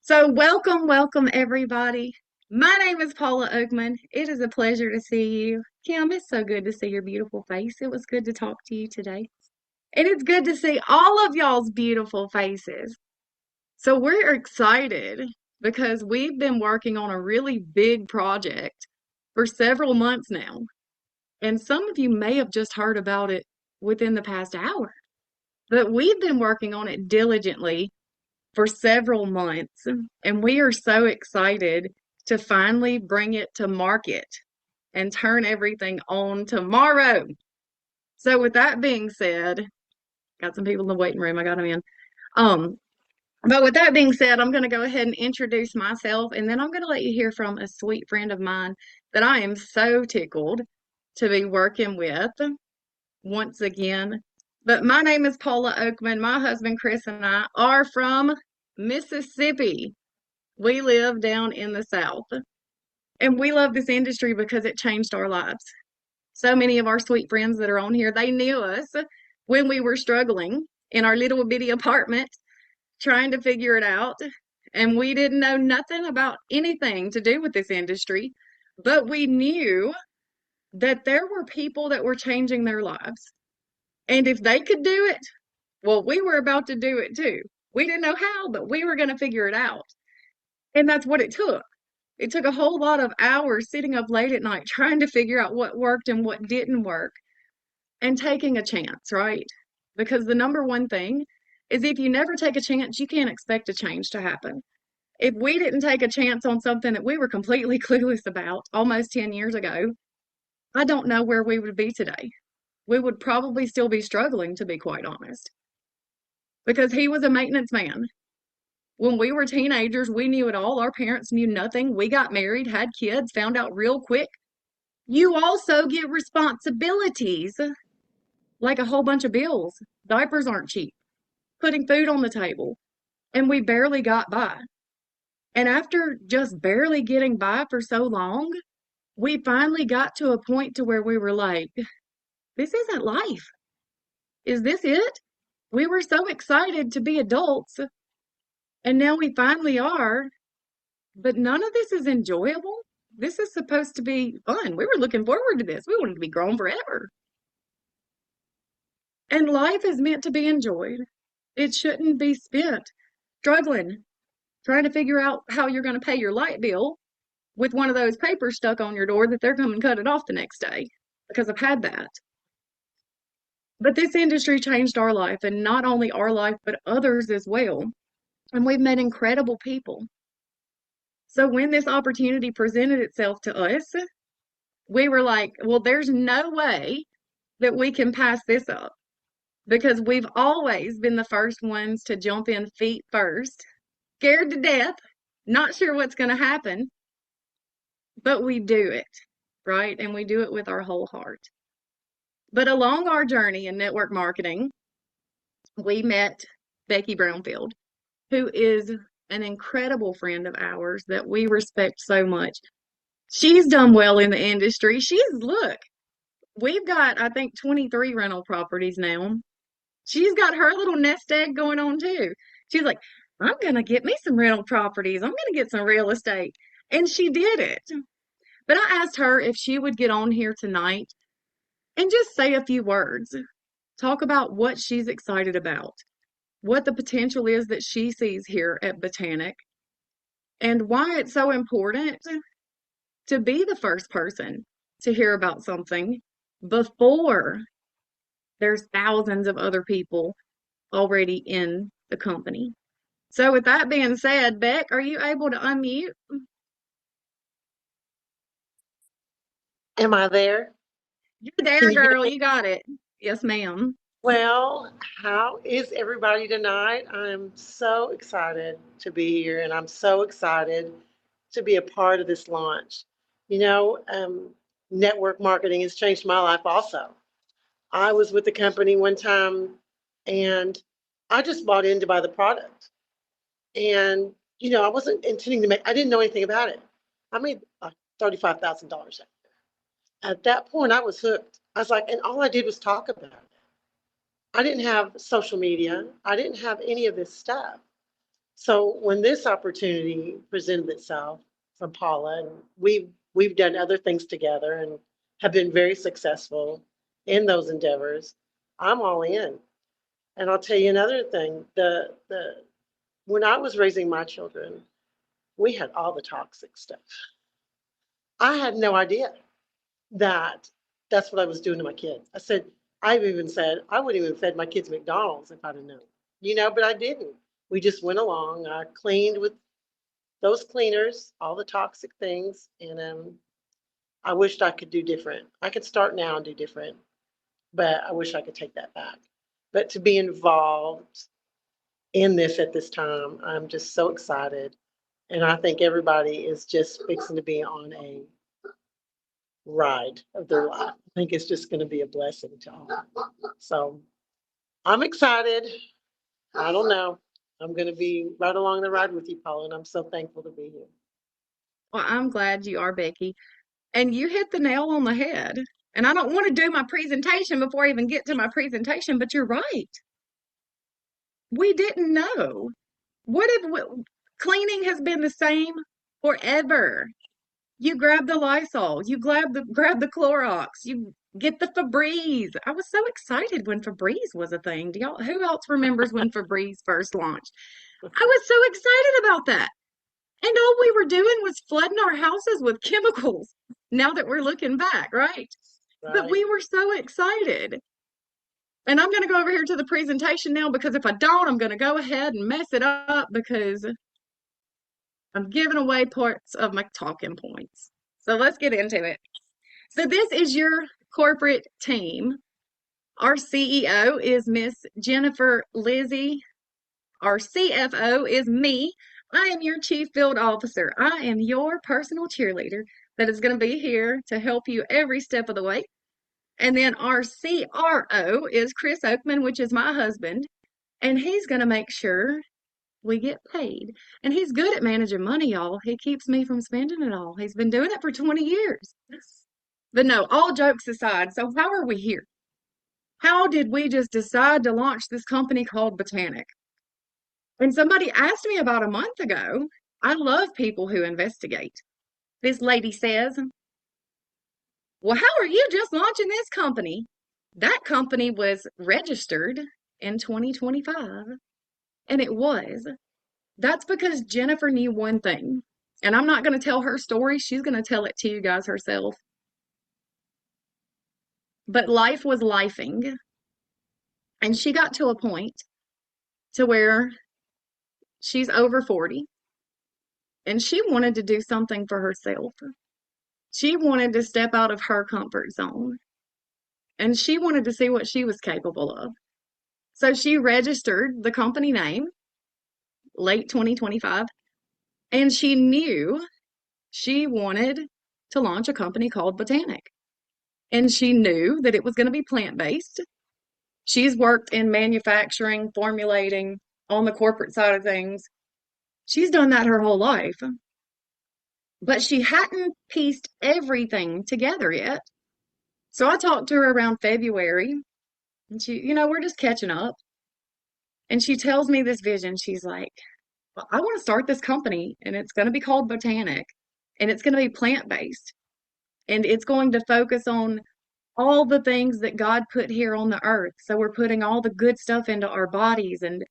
So, welcome everybody. My name is Paula Oakman. It is a pleasure to see you. Kim, it's so good to see your beautiful face. It was good to talk to you today. And it's good to see all of y'all's beautiful faces. So, we're excited because we've been working on a really big project for several months now. And some of you may have just heard about it within the past hour, but we've been working on it diligently for several months, and we are so excited to finally bring it to market and turn everything on tomorrow. So, with that being said, got some people in the waiting room. I got them in. Um, but with that being said, I'm going to go ahead and introduce myself, and then I'm going to let you hear from a sweet friend of mine that I am so tickled to be working with once again. But my name is Paula Oakman. My husband Chris and I are from Mississippi. We live down in the South, and we love this industry because it changed our lives. So many of our sweet friends that are on here, they knew us when we were struggling in our little bitty apartment trying to figure it out. And we didn't know nothing about anything to do with this industry, but we knew that there were people that were changing their lives. And if they could do it, well, we were about to do it too. We didn't know how, but we were going to figure it out. And that's what it took. It took a whole lot of hours sitting up late at night trying to figure out what worked and what didn't work and taking a chance, right? Because the number one thing is if you never take a chance, you can't expect a change to happen. If we didn't take a chance on something that we were completely clueless about almost 10 years ago, I don't know where we would be today. We would probably still be struggling, to be quite honest, because he was a maintenance man. When we were teenagers, we knew it all. Our parents knew nothing. We got married, had kids, found out real quick. You also get responsibilities like a whole bunch of bills. Diapers aren't cheap, putting food on the table, and we barely got by. And after just barely getting by for so long, we finally got to a point to where we were like, this isn't life. Is this it? We were so excited to be adults, and now we finally are. But none of this is enjoyable. This is supposed to be fun. We were looking forward to this. We wanted to be grown forever. And life is meant to be enjoyed. It shouldn't be spent struggling, trying to figure out how you're going to pay your light bill with one of those papers stuck on your door that they're coming to cut it off the next day, because I've had that. But this industry changed our life, and not only our life, but others as well. And we've met incredible people. So when this opportunity presented itself to us, we were like, well, there's no way that we can pass this up because we've always been the first ones to jump in feet first, scared to death, not sure what's going to happen, but we do it, right? And we do it with our whole heart. But along our journey in network marketing, we met Becky Brownfield, who is an incredible friend of ours that we respect so much. She's done well in the industry. Look, we've got, I think, 23 rental properties now. She's got her little nest egg going on too. She's like, I'm going to get me some rental properties. I'm going to get some real estate. And she did it. But I asked her if she would get on here tonight and just say a few words, talk about what she's excited about, what the potential is that she sees here at Botanic, and why it's so important to be the first person to hear about something before there's thousands of other people already in the company. So, with that being said, Beck, are you able to unmute? Am I there? You're there, Can you hear girl. me? You got it. Yes, ma'am. Well, how is everybody tonight? I'm so excited to be here and I'm so excited to be a part of this launch. You know, network marketing has changed my life also. I was with the company one time and I just bought in to buy the product. And, I wasn't intending to I didn't know anything about it. I made $35,000. At that point, I was hooked. I was like, and all I did was talk about it. I didn't have social media. I didn't have any of this stuff. So when this opportunity presented itself from Paula, and we've done other things together and have been very successful in those endeavors, I'm all in. And I'll tell you another thing, the when I was raising my children, we had all the toxic stuff. I had no idea that that's what I was doing to my kids. I've even said I wouldn't even fed my kids McDonald's if I'd have known, but I didn't. We just went along. I cleaned with those cleaners, all the toxic things, and I wished I could do different. I could start now and do different, but I wish I could take that back. But to be involved in this at this time, I'm just so excited, and I think everybody is just fixing to be on a ride of their life. I think it's just going to be a blessing to all. So I'm excited. I don't know. I'm going to be right along the ride with you, Paula, and I'm so thankful to be here. Well, I'm glad you are, Becky. And you hit the nail on the head. And I don't want to do my presentation before I even get to my presentation, but you're right. We didn't know. What if cleaning has been the same forever? You grab the Lysol, you grab the Clorox, you get the Febreze. I was so excited when Febreze was a thing. Do y'all who else remembers when Febreze first launched? I was so excited about that. And all we were doing was flooding our houses with chemicals. Now that we're looking back, right? But Right. we were so excited. And I'm going to go over here to the presentation now because if I don't, I'm going to go ahead and mess it up because I'm giving away parts of my talking points. So let's get into it. So this is your corporate team. Our CEO is Miss Jennifer Lizzie. Our CFO is me. I am your Chief Field Officer. I am your personal cheerleader that is going to be here to help you every step of the way. And then our CRO is Chris Oakman, which is my husband, and he's going to make sure we get paid. And he's good at managing money, y'all. He keeps me from spending it all. He's been doing it for 20 years. But no, all jokes aside, so how are we here? How did we just decide to launch this company called Botanic? And somebody asked me about a month ago. I love people who investigate. This lady says, well, how are you just launching this company? That company was registered in 2025, and it was. That's because Jennifer knew one thing, and I'm not going to tell her story. She's going to tell it to you guys herself. But life was lifing, and she got to a point to where she's over 40, and she wanted to do something for herself. She wanted to step out of her comfort zone, and she wanted to see what she was capable of. So she registered the company name late 2025, and she knew she wanted to launch a company called Botanic. And she knew that it was going to be plant-based. She's worked in manufacturing, formulating, on the corporate side of things. She's done that her whole life. But she hadn't pieced everything together yet. So I talked to her around February, and we're just catching up. And she tells me this vision. She's like, well, I want to start this company, and it's going to be called Botanic, and it's going to be plant-based, and it's going to focus on all the things that God put here on the earth. So we're putting all the good stuff into our bodies. And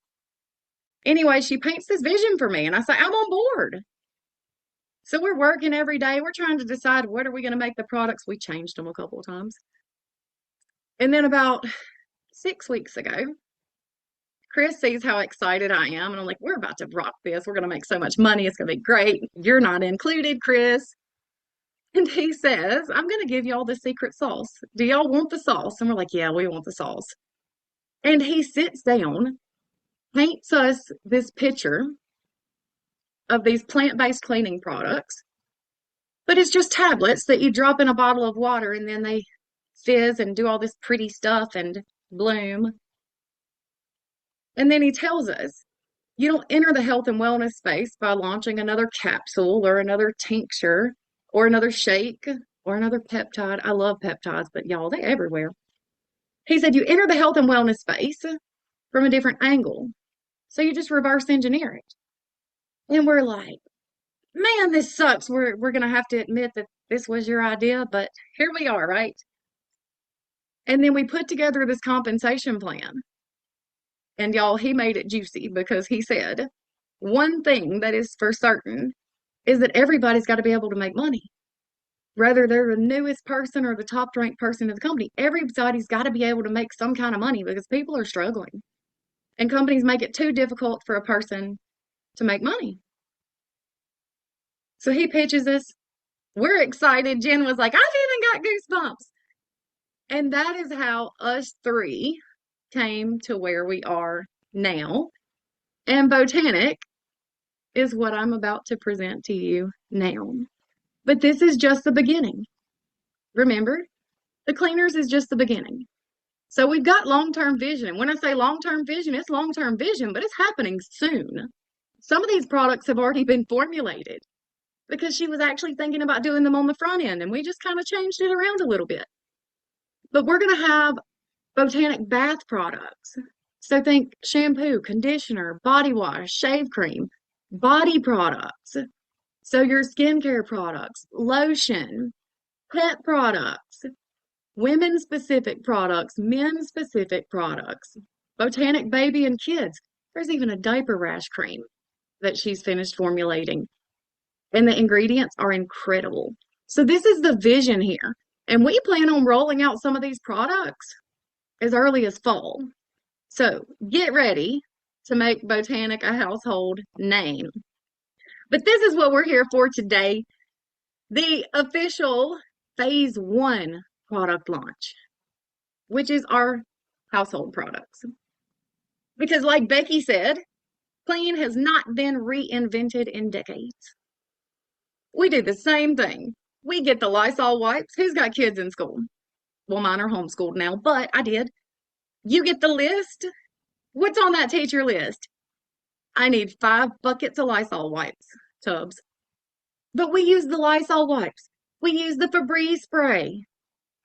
anyway, she paints this vision for me, and I say, I'm on board. So we're working every day. We're trying to decide what are we going to make the products. We changed them a couple of times. And then about 6 weeks ago, Chris sees how excited I am. And I'm like, we're about to rock this. We're going to make so much money. It's going to be great. You're not included, Chris. And he says, I'm going to give y'all the secret sauce. Do y'all want the sauce? And we're like, yeah, we want the sauce. And he sits down, paints us this picture of these plant-based cleaning products, but it's just tablets that you drop in a bottle of water and then they fizz and do all this pretty stuff and bloom. And then he tells us you don't enter the health and wellness space by launching another capsule or another tincture or another shake or another peptide. I love peptides, but y'all, they're everywhere. He said you enter the health and wellness space from a different angle. So you just reverse engineer it. And we're like, man, this sucks. We're gonna have to admit that this was your idea, but here we are, right? And then we put together this compensation plan. And y'all, he made it juicy because he said, one thing that is for certain is that everybody's got to be able to make money. Whether they're the newest person or the top ranked person in the company, everybody's got to be able to make some kind of money because people are struggling. And companies make it too difficult for a person to make money. So he pitches us. We're excited. Jen was like, I've even got goosebumps. And that is how us three came to where we are now. And Botanic is what I'm about to present to you now. But this is just the beginning. Remember, the cleaners is just the beginning. So we've got long-term vision. And when I say long-term vision, it's long-term vision, but it's happening soon. Some of these products have already been formulated because she was actually thinking about doing them on the front end, and we just kind of changed it around a little bit. But we're going to have Botanic bath products. So think shampoo, conditioner, body wash, shave cream, body products. So your skincare products, lotion, pet products, women specific products, men specific products, Botanic baby and kids. There's even a diaper rash cream that she's finished formulating. And the ingredients are incredible. So this is the vision here. And we plan on rolling out some of these products as early as fall. So get ready to make Botanic a household name. But this is what we're here for today, the official phase one product launch, which is our household products. Because like Becky said, clean has not been reinvented in decades. We do the same thing. We get the Lysol wipes. Who's got kids in school? Well, mine are homeschooled now, but I did. You get the list. What's on that teacher list? I need 5 buckets of Lysol wipes, tubs. But we use the Lysol wipes. We use the Febreze spray.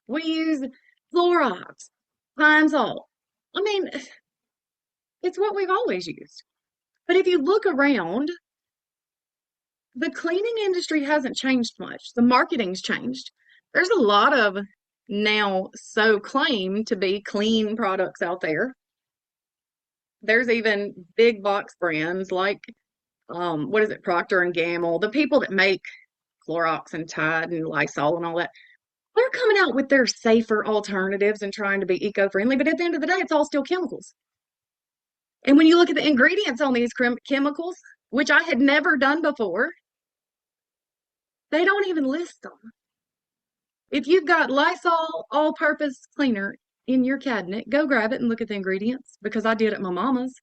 We use Clorox, Pine Sol. I mean, it's what we've always used. But if you look around, the cleaning industry hasn't changed much. The marketing's changed. There's a lot of now so claim to be clean products out there. There's even big box brands like what is it, Procter and Gamble, the people that make Clorox and Tide and Lysol and all that. They're coming out with their safer alternatives and trying to be eco-friendly, but at the end of the day, it's all still chemicals. And when you look at the ingredients on these chemicals, which I had never done before, they don't even list them. If you've got Lysol all-purpose cleaner in your cabinet, go grab it and look at the ingredients because I did at my mama's.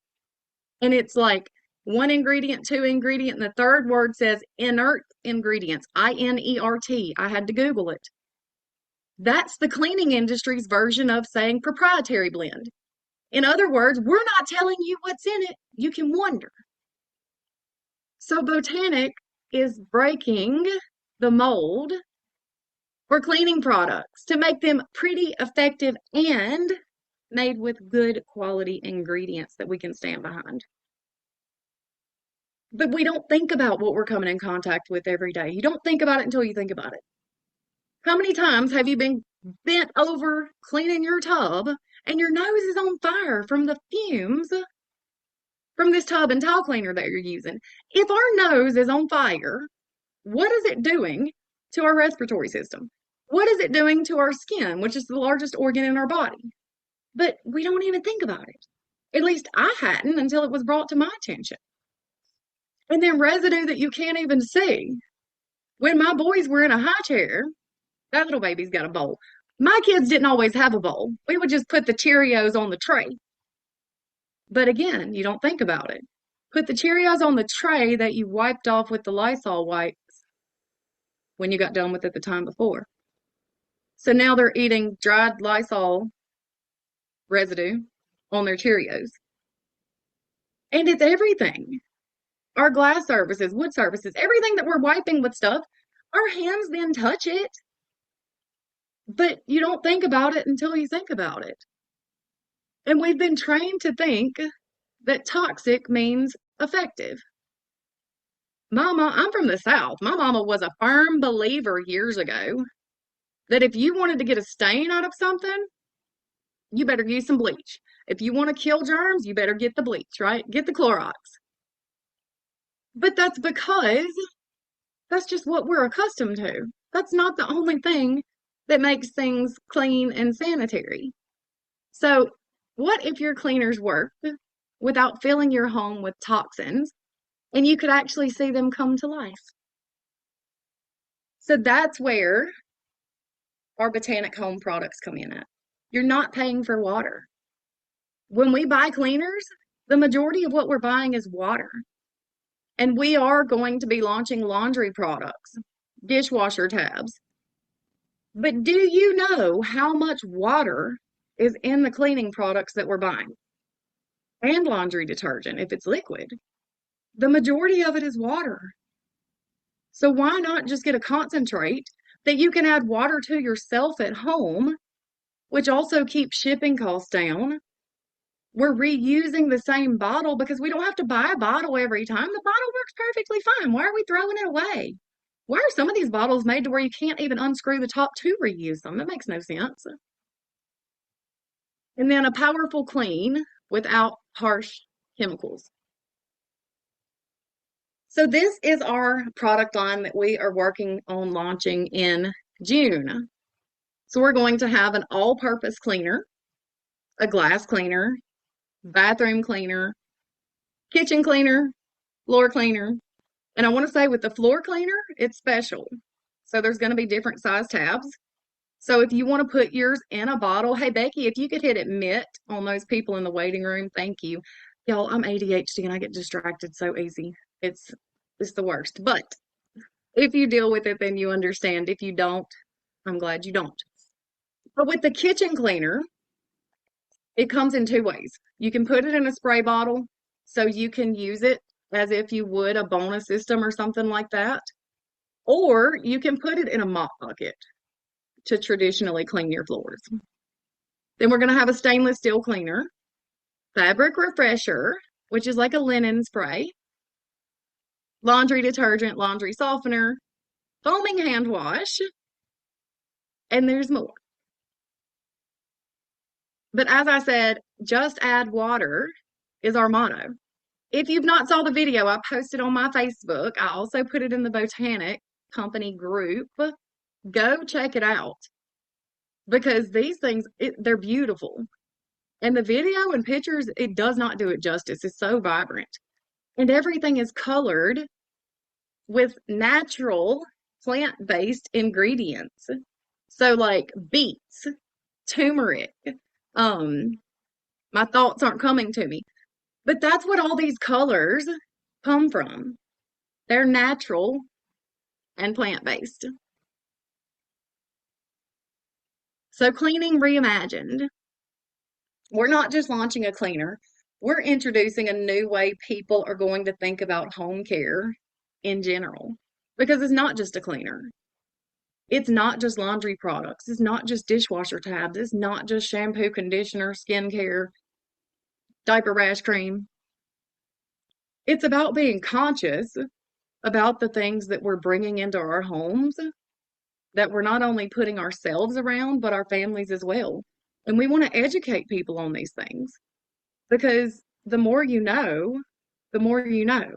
And it's like one ingredient, two ingredient, and the third word says inert ingredients, INERT. I had to Google it. That's the cleaning industry's version of saying proprietary blend. In other words, we're not telling you what's in it. You can wonder. So Botanic is breaking the mold for cleaning products to make them pretty effective and made with good quality ingredients that we can stand behind. But we don't think about what we're coming in contact with every day. You don't think about it until you think about it. How many times have you been bent over cleaning your tub and your nose is on fire from the fumes from this tub and towel cleaner that you're using? If our nose is on fire, what is it doing to our respiratory system? What is it doing to our skin, which is the largest organ in our body? But we don't even think about it. At least I hadn't until it was brought to my attention. And then residue that you can't even see. When my boys were in a high chair, that little baby's got a bowl. My kids didn't always have a bowl. We would just put the Cheerios on the tray. But again, you don't think about it. Put the Cheerios on the tray that you wiped off with the Lysol wipes when you got done with it the time before. So now they're eating dried Lysol residue on their Cheerios. And it's everything. Our glass surfaces, wood surfaces, everything that we're wiping with stuff, our hands then touch it. But you don't think about it until you think about it. And we've been trained to think that toxic means effective. I'm from the South. My mama was a firm believer years ago that if you wanted to get a stain out of something, you better use some bleach. If you want to kill germs, you better get the bleach, right? Get the Clorox. But that's because that's just what we're accustomed to. That's not the only thing that makes things clean and sanitary. So, what if your cleaners worked without filling your home with toxins and you could actually see them come to life? So, that's where our Botanic Home products come in at. You're not paying for water. When we buy cleaners, the majority of what we're buying is water. And we are going to be launching laundry products, dishwasher tabs. But do you know how much water is in the cleaning products that we're buying? And laundry detergent, if it's liquid. The majority of it is water. So why not just get a concentrate that you can add water to yourself at home, which also keeps shipping costs down? We're reusing the same bottle because we don't have to buy a bottle every time. The bottle works perfectly fine. Why are we throwing it away? Why are some of these bottles made to where you can't even unscrew the top to reuse them? That makes no sense. And then a powerful clean without harsh chemicals. So this is our product line that we are working on launching in June. So we're going to have an all-purpose cleaner, a glass cleaner, bathroom cleaner, kitchen cleaner, floor cleaner. And I want to say with the floor cleaner, it's special. So there's going to be different size tabs. So if you want to put yours in a bottle, hey Becky, if you could hit admit on those people in the waiting room, thank you. Y'all, I'm ADHD and I get distracted so easy. It's the worst. But if you deal with it, then you understand. If you don't, I'm glad you don't. But with the kitchen cleaner, it comes in two ways. You can put it in a spray bottle so you can use it as if you would a bonus system or something like that. Or you can put it in a mop bucket to traditionally clean your floors. Then we're going to have a stainless steel cleaner, fabric refresher, which is like a linen spray, laundry detergent, laundry softener, foaming hand wash, and there's more. But as I said, just add water is our motto. If you've not saw the video, I posted on my Facebook. I also put it in the Botanic Company group. Go check it out because these things, they're beautiful. And the video and pictures, it does not do it justice. It's so vibrant. And everything is colored with natural plant-based ingredients. So like beets, turmeric. Um, my thoughts aren't coming to me. But that's what all these colors come from. They're natural and plant-based. So cleaning reimagined. We're not just launching a cleaner. We're introducing a new way people are going to think about home care in general. Because it's not just a cleaner. It's not just laundry products. It's not just dishwasher tabs. It's not just shampoo, conditioner, skincare, diaper rash cream. It's about being conscious about the things that we're bringing into our homes that we're not only putting ourselves around, but our families as well. And we want to educate people on these things because the more you know, the more you know.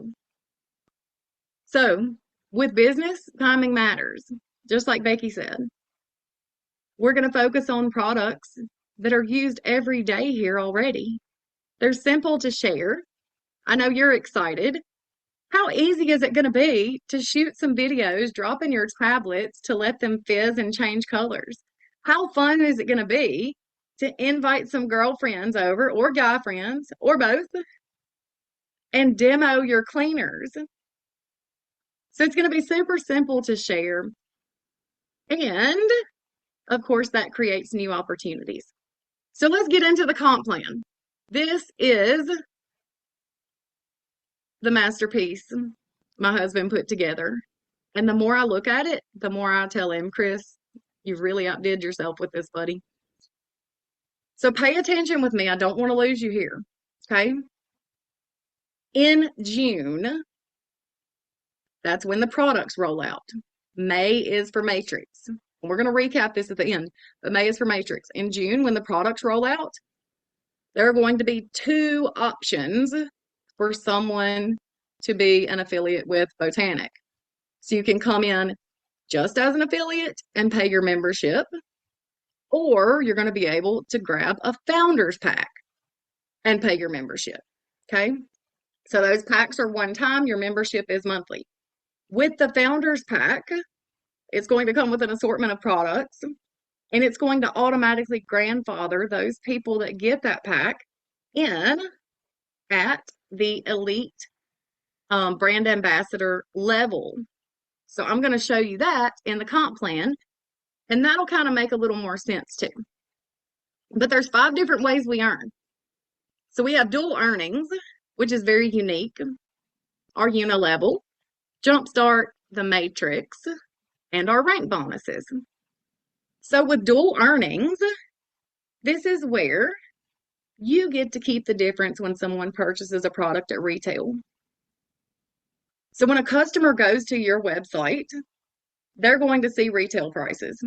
So, with business, timing matters, just like Becky said. We're going to focus on products that are used every day here already. They're simple to share. I know you're excited. How easy is it going to be to shoot some videos, drop in your tablets to let them fizz and change colors? How fun is it going to be to invite some girlfriends over or guy friends or both and demo your cleaners? So it's going to be super simple to share. And of course, that creates new opportunities. So let's get into the comp plan. This is the masterpiece my husband put together. And the more I look at it, the more I tell him, Chris, you've really outdid yourself with this, buddy. So pay attention with me. I don't want to lose you here. Okay. In June, That's when the products roll out. May is for Matrix. We're going to recap this at the end, but May is for Matrix. In June, when the products roll out, there are going to be two options for someone to be an affiliate with Botanic. So you can come in just as an affiliate and pay your membership, or you're going to be able to grab a founder's pack and pay your membership. Okay. So those packs are one time, your membership is monthly. With the founder's pack, it's going to come with an assortment of products, and it's going to automatically grandfather those people that get that pack in at the elite brand ambassador level. So I'm going to show you that in the comp plan, and that'll kind of make a little more sense too. But there's 5 different ways we earn. So we have dual earnings, which is very unique, our unilevel, Jumpstart, the Matrix, and our rank bonuses. So with dual earnings, this is where you get to keep the difference when someone purchases a product at retail. So when a customer goes to your website, they're going to see retail prices.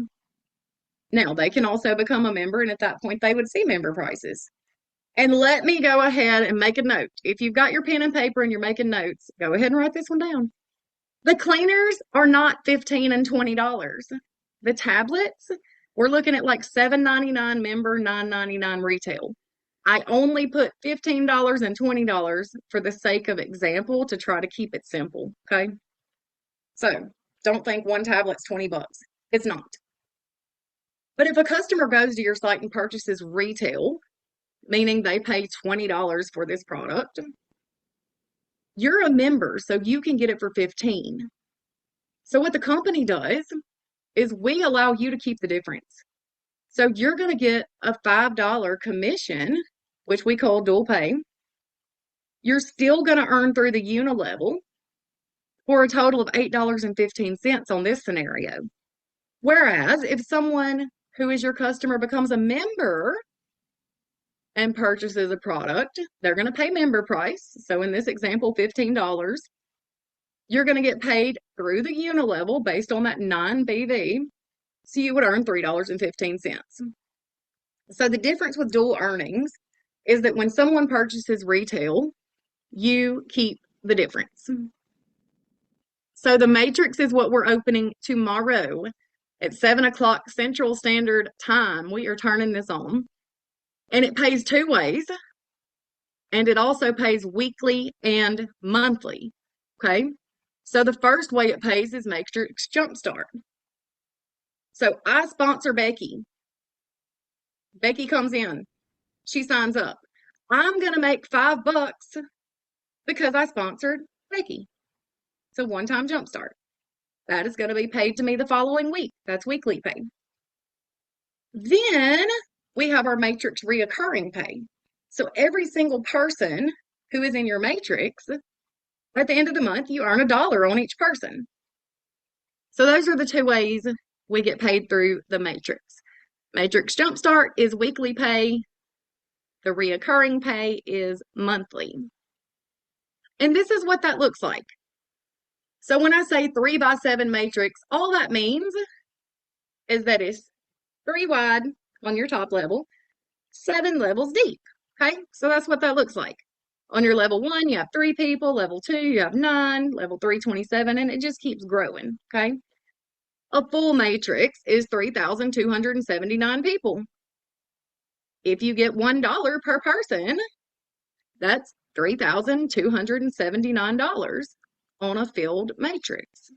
Now, they can also become a member, and at that point, they would see member prices. And let me go ahead and make a note. If you've got your pen and paper and you're making notes, go ahead and write this one down. The cleaners are not $15 and $20. The tablets, we're looking at like $7.99 member, $9.99 retail. I only put $15 and $20 for the sake of example to try to keep it simple, okay? So don't think one tablet's 20 bucks. It's not. But if a customer goes to your site and purchases retail, meaning they pay $20 for this product, you're a member, so you can get it for $15. So what the company does is we allow you to keep the difference. So you're going to get a $5 commission, which we call dual pay. You're still going to earn through the unilevel for a total of $8.15 on this scenario. Whereas if someone who is your customer becomes a member and purchases a product, they're going to pay member price. So in this example, $15. You're going to get paid through the unilevel based on that 9 BV. So you would earn $3.15. So the difference with dual earnings is that when someone purchases retail, you keep the difference. So the Matrix is what we're opening tomorrow at 7 o'clock Central Standard Time. We are turning this on. And it pays 2 ways. And it also pays weekly and monthly. Okay. So the first way it pays is Matrix Jumpstart. So I sponsor Becky. Becky comes in. She signs up. I'm going to make $5 because I sponsored Becky. So one-time Jumpstart. That is going to be paid to me the following week. That's weekly pay. Then we have our Matrix reoccurring pay. So every single person who is in your Matrix, at the end of the month, you earn $1 on each person. So those are the 2 ways we get paid through the Matrix. Matrix Jumpstart is weekly pay. The reoccurring pay is monthly. And this is what that looks like. So when I say 3x7 matrix, all that means is that it's 3 wide on your top level, 7 levels deep. Okay, so that's what that looks like. On your level 1, you have 3 people. Level 2, you have 9. Level 3, 27, and it just keeps growing. Okay, a full matrix is 3,279 people. If you get $1 per person, that's $3,279 on a filled matrix.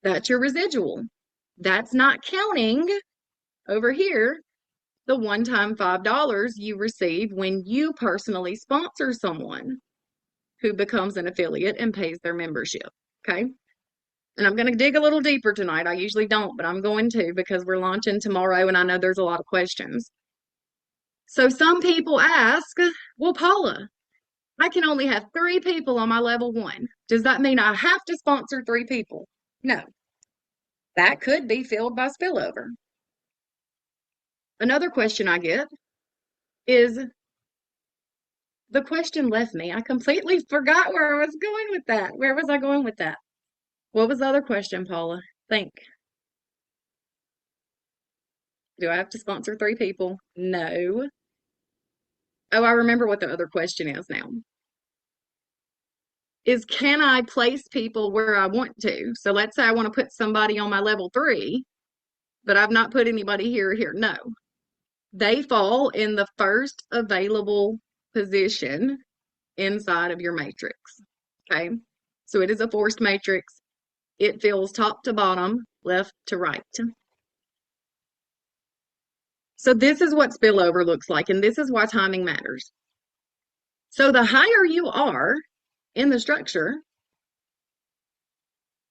That's your residual. That's not counting over here the one-time $5 you receive when you personally sponsor someone who becomes an affiliate and pays their membership. Okay. And I'm going to dig a little deeper tonight. I usually don't, but I'm going to because we're launching tomorrow and I know there's a lot of questions. So some people ask, well, Paula, I can only have 3 people on my level 1. Does that mean I have to sponsor 3 people? No. That could be filled by spillover. Another question I get is, the question left me. I completely forgot where I was going with that. Where was I going with that? What was the other question, Paula? Think. Do I have to sponsor 3 people? No. Oh, I remember what the other question is now. Is can I place people where I want to? So let's say I want to put somebody on my level 3, but I've not put anybody here or here. No. They fall in the first available position inside of your matrix. Okay. So it is a forced matrix. It fills top to bottom, left to right. So this is what spillover looks like, and this is why timing matters. So the higher you are in the structure,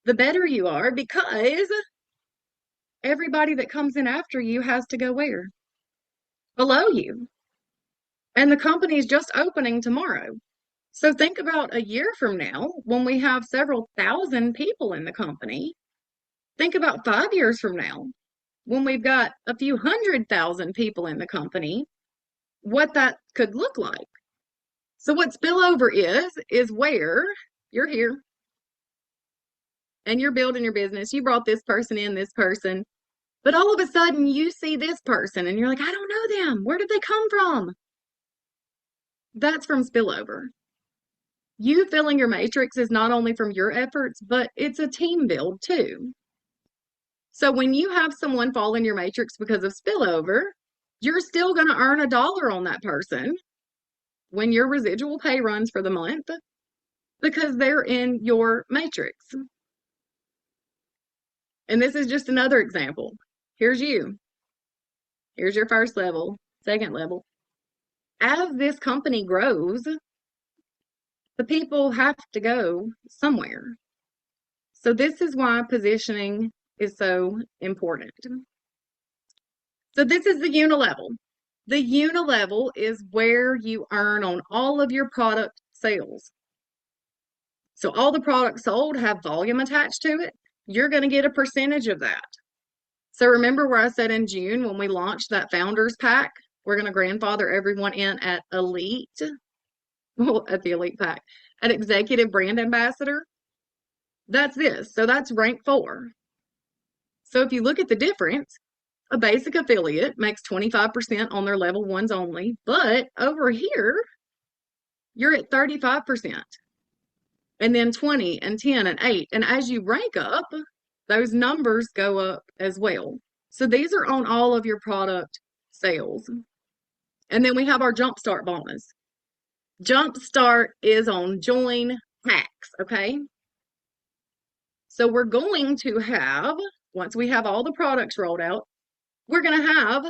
the better you are because everybody that comes in after you has to go where? Below you. And the company is just opening tomorrow. So think about a year from now when we have several thousand people in the company. Think about 5 years from now when we've got a few 100,000 people in the company, what that could look like. So what spillover is where you're here and you're building your business. You brought this person in, this person, but all of a sudden you see this person and you're like, I don't know them. Where did they come from? That's from spillover. You filling your matrix is not only from your efforts, but it's a team build too. So when you have someone fall in your matrix because of spillover, you're still going to earn $1 on that person when your residual pay runs for the month because they're in your matrix. And this is just another example. Here's you. Here's your first level, second level. As this company grows, the people have to go somewhere. So this is why positioning is so important. So this is the unilevel. The unilevel is where you earn on all of your product sales. So all the products sold have volume attached to it. You're going to get a percentage of that. So remember where I said in June when we launched that founders pack, we're going to grandfather everyone in at elite, well, at the elite pack, at executive brand ambassador. That's this. So that's rank 4. So if you look at the difference, a basic affiliate makes 25% on their level 1s only, but over here, you're at 35%, and then 20 and 10 and 8. And as you rank up, those numbers go up as well. So these are on all of your product sales. And then we have our Jumpstart bonus. Jumpstart is on join packs, okay? So we're going to have, once we have all the products rolled out, we're going to have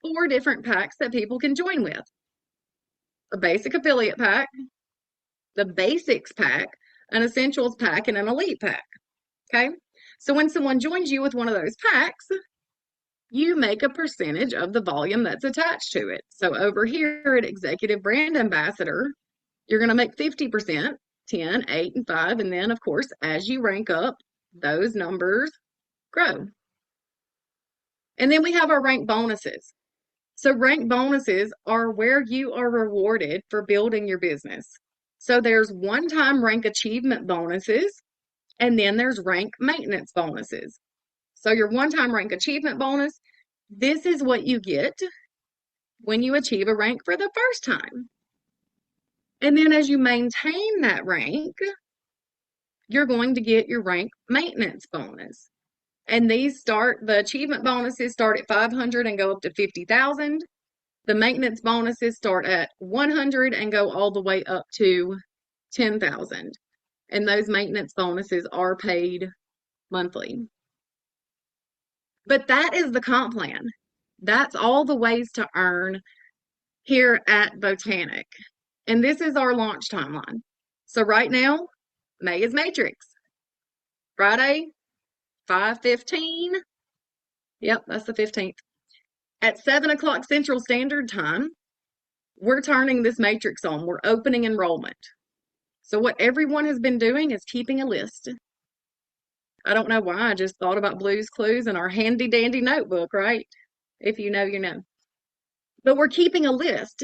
4 different packs that people can join with. A basic affiliate pack, the basics pack, an essentials pack, and an elite pack, okay? So when someone joins you with one of those packs, you make a percentage of the volume that's attached to it. So over here at Executive Brand Ambassador, you're going to make 50%, 10, 8, and 5. And then, of course, as you rank up, those numbers grow. And then we have our rank bonuses. So rank bonuses are where you are rewarded for building your business. So there's one-time rank achievement bonuses, and then there's rank maintenance bonuses. So your one-time rank achievement bonus, this is what you get when you achieve a rank for the first time. And then as you maintain that rank, you're going to get your rank maintenance bonus. And the achievement bonuses start at 500 and go up to 50,000. The maintenance bonuses start at 100 and go all the way up to 10,000. And those maintenance bonuses are paid monthly. But that is the comp plan. That's all the ways to earn here at Botanic. And this is our launch timeline. So right now, May is Matrix. Friday, 5:15. Yep, that's the 15th. At 7 o'clock Central Standard Time, we're turning this matrix on. We're opening enrollment. So what everyone has been doing is keeping a list. I don't know why, I just thought about Blue's Clues and our handy dandy notebook, right? If you know, you know. But we're keeping a list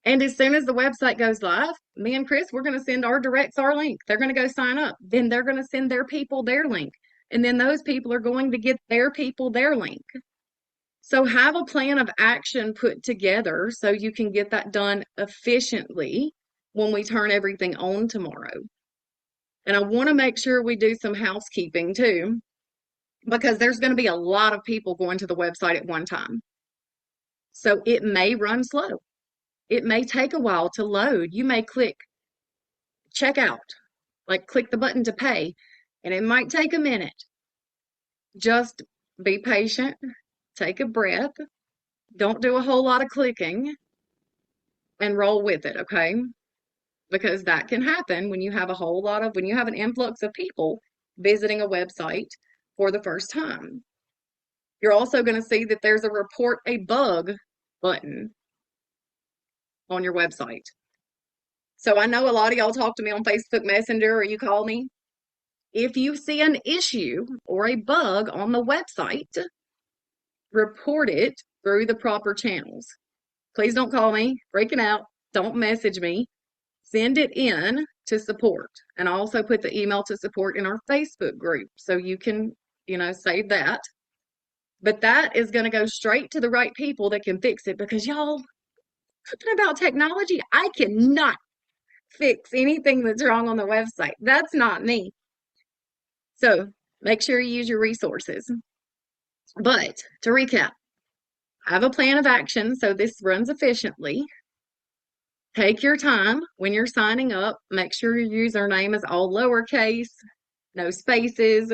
And as soon as the website goes live, me and Chris, we're going to send our directs our link. They're going to go sign up. Then they're going to send their people their link. And then those people are going to get their people their link. So have a plan of action put together so you can get that done efficiently when we turn everything on tomorrow. And I want to make sure we do some housekeeping too, because there's going to be a lot of people going to the website at one time. So it may run slow. It may take a while to load. You may click checkout, like click the button to pay, and it might take a minute. Just be patient, take a breath, don't do a whole lot of clicking, and roll with it, okay? Because that can happen when you have when you have an influx of people visiting a website for the first time. You're also going to see that there's a report a bug button on your website. So I know a lot of y'all talk to me on Facebook Messenger or you call me. If you see an issue or a bug on the website, report it through the proper channels. Please don't call me freaking out. Don't message me. Send it in to support. And I also put the email to support in our Facebook group so you can, save that. But that is going to go straight to the right people that can fix it because y'all, talking about technology, I cannot fix anything that's wrong on the website. That's not me. So make sure you use your resources. But to recap, have a plan of action so this runs efficiently. Take your time when you're signing up. Make sure your username is all lowercase, no spaces.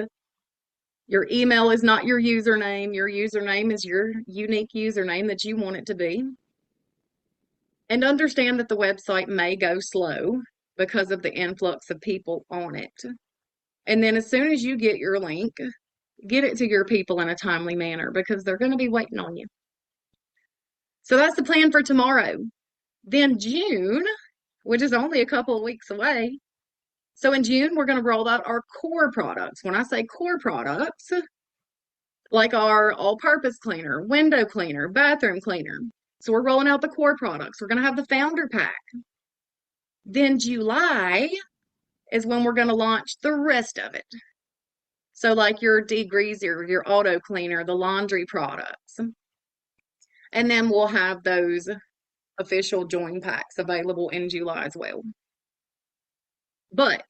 Your email is not your username. Your username is your unique username that you want it to be. And understand that the website may go slow because of the influx of people on it. And then as soon as you get your link, get it to your people in a timely manner because they're going to be waiting on you. So that's the plan for tomorrow. Then June, which is only a couple of weeks away. So in June, we're going to roll out our core products. When I say core products, like our all-purpose cleaner, window cleaner, bathroom cleaner. So we're rolling out the core products. We're going to have the founder pack. Then July is when we're going to launch the rest of it. So like your degreaser, your auto cleaner, the laundry products. And then we'll have those official join packs available in July as well. But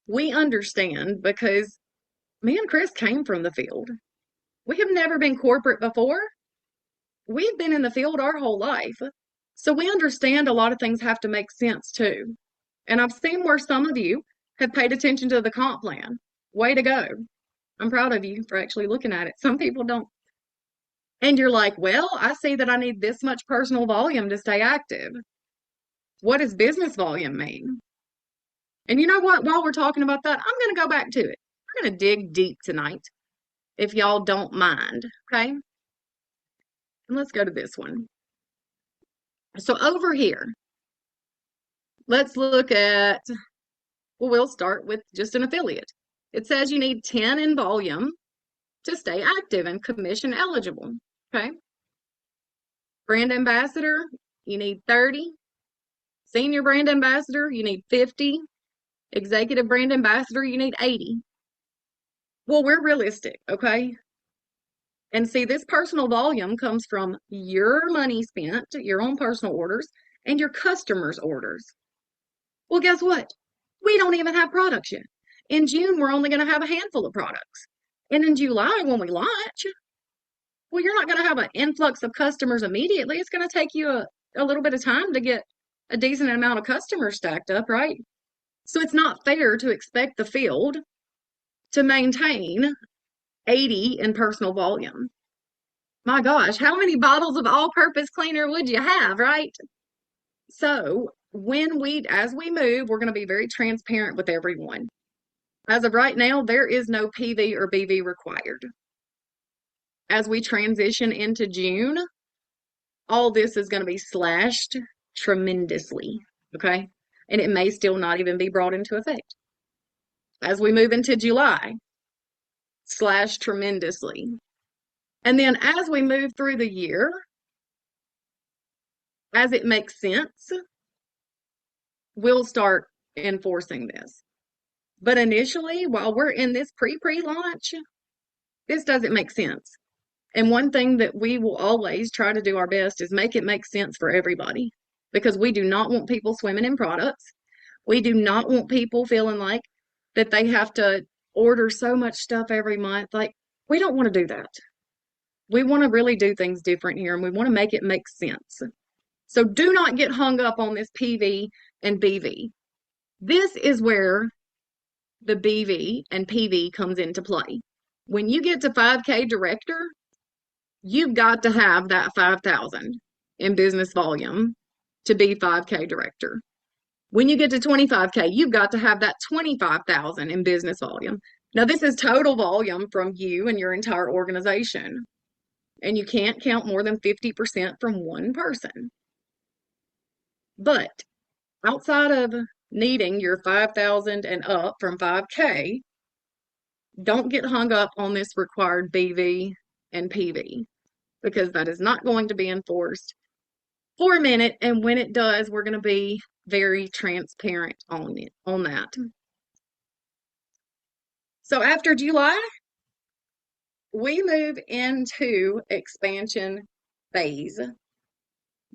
we understand because me and Chris came from the field. We have never been corporate before. We've been in the field our whole life. So we understand a lot of things have to make sense too. And I've seen where some of you have paid attention to the comp plan. Way to go. I'm proud of you for actually looking at it. Some people don't. And you're like, well, I see that I need this much personal volume to stay active. What does business volume mean? And you know what? While we're talking about that, I'm going to go back to it. I'm going to dig deep tonight, if y'all don't mind. Okay? And let's go to this one. So over here, let's look at, well, we'll start with just an affiliate. It says you need 10 in volume to stay active and commission eligible. Okay? Brand ambassador, you need 30. Senior brand ambassador, you need 50. Executive brand ambassador, you need 80. Well, we're realistic, okay? And see, this personal volume comes from your money spent, your own personal orders, and your customers' orders. Well, guess what? We don't even have products yet. In June, we're only going to have a handful of products. And in July, when we launch, well, you're not going to have an influx of customers immediately. It's going to take you a little bit of time to get a decent amount of customers stacked up, right? So it's not fair to expect the field to maintain 80 in personal volume. My gosh, how many bottles of all-purpose cleaner would you have, right? So as we move, we're going to be very transparent with everyone. As of right now, there is no PV or BV required. As we transition into June, all this is going to be slashed tremendously, okay? And it may still not even be brought into effect. As we move into July, slash tremendously. And then as we move through the year, as it makes sense, we'll start enforcing this. But initially, while we're in this pre-launch, this doesn't make sense. And one thing that we will always try to do our best is make it make sense for everybody, because we do not want people swimming in products. We do not want people feeling like that they have to order so much stuff every month. Like, we don't want to do that. We want to really do things different here, and we want to make it make sense. So do not get hung up on this PV and BV. This is where the BV and PV comes into play. When you get to 5K director, you've got to have that 5,000 in business volume to be 5K director. When you get to 25K, you've got to have that 25,000 in business volume. Now, this is total volume from you and your entire organization. And you can't count more than 50% from one person. But outside of needing your 5,000 and up from 5K, don't get hung up on this required BV and PV, because that is not going to be enforced for a minute. And when it does, we're going to be very transparent on that. So after July, we move into expansion phase.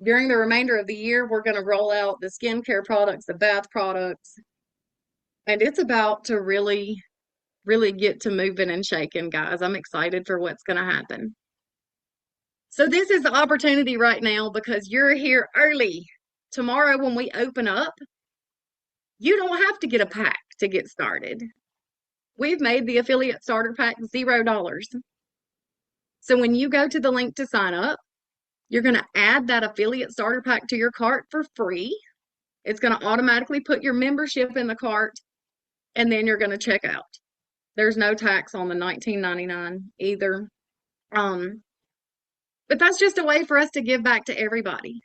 During the remainder of the year, we're going to roll out the skincare products, the bath products, and it's about to really, really get to moving and shaking, guys. I'm excited for what's going to happen. So this is the opportunity right now, because you're here early. Tomorrow when we open up, you don't have to get a pack to get started. We've made the affiliate starter pack $0. So when you go to the link to sign up, you're going to add that affiliate starter pack to your cart for free. It's going to automatically put your membership in the cart, and then you're going to check out. There's no tax on the $19.99 either. But that's just a way for us to give back to everybody.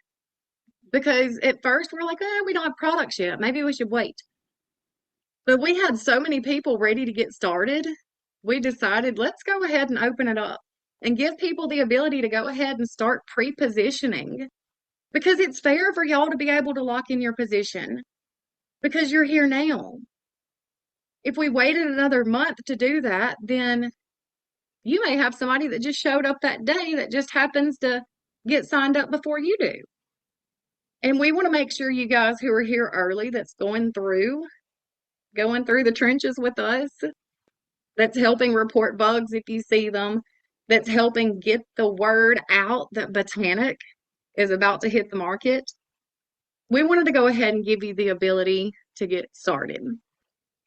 Because at first we're like, oh, we don't have products yet. Maybe we should wait. But we had so many people ready to get started, we decided let's go ahead and open it up and give people the ability to go ahead and start pre-positioning, because it's fair for y'all to be able to lock in your position because you're here now. If we waited another month to do that, then you may have somebody that just showed up that day that just happens to get signed up before you do. And we want to make sure you guys who are here early, that's going through the trenches with us, that's helping report bugs if you see them, that's helping get the word out that Botanic is about to hit the market. We wanted to go ahead and give you the ability to get started.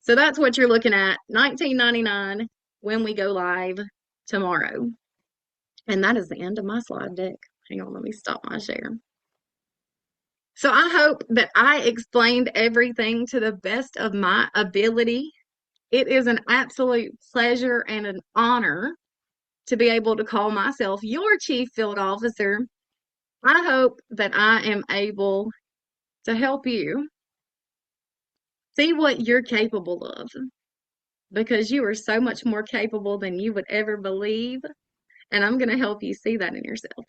So that's what you're looking at, $19.99 when we go live tomorrow. And that is the end of my slide deck. Hang on, let me stop my share. So I hope that I explained everything to the best of my ability. It is an absolute pleasure and an honor to be able to call myself your Chief Field Officer. I hope that I am able to help you see what you're capable of, because you are so much more capable than you would ever believe. And I'm going to help you see that in yourself.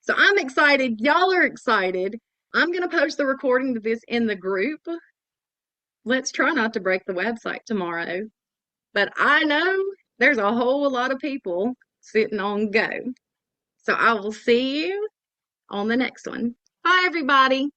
So I'm excited. Y'all are excited. I'm going to post the recording of this in the group. Let's try not to break the website tomorrow. But I know there's a whole lot of people sitting on go. So I will see you on the next one. Bye, everybody.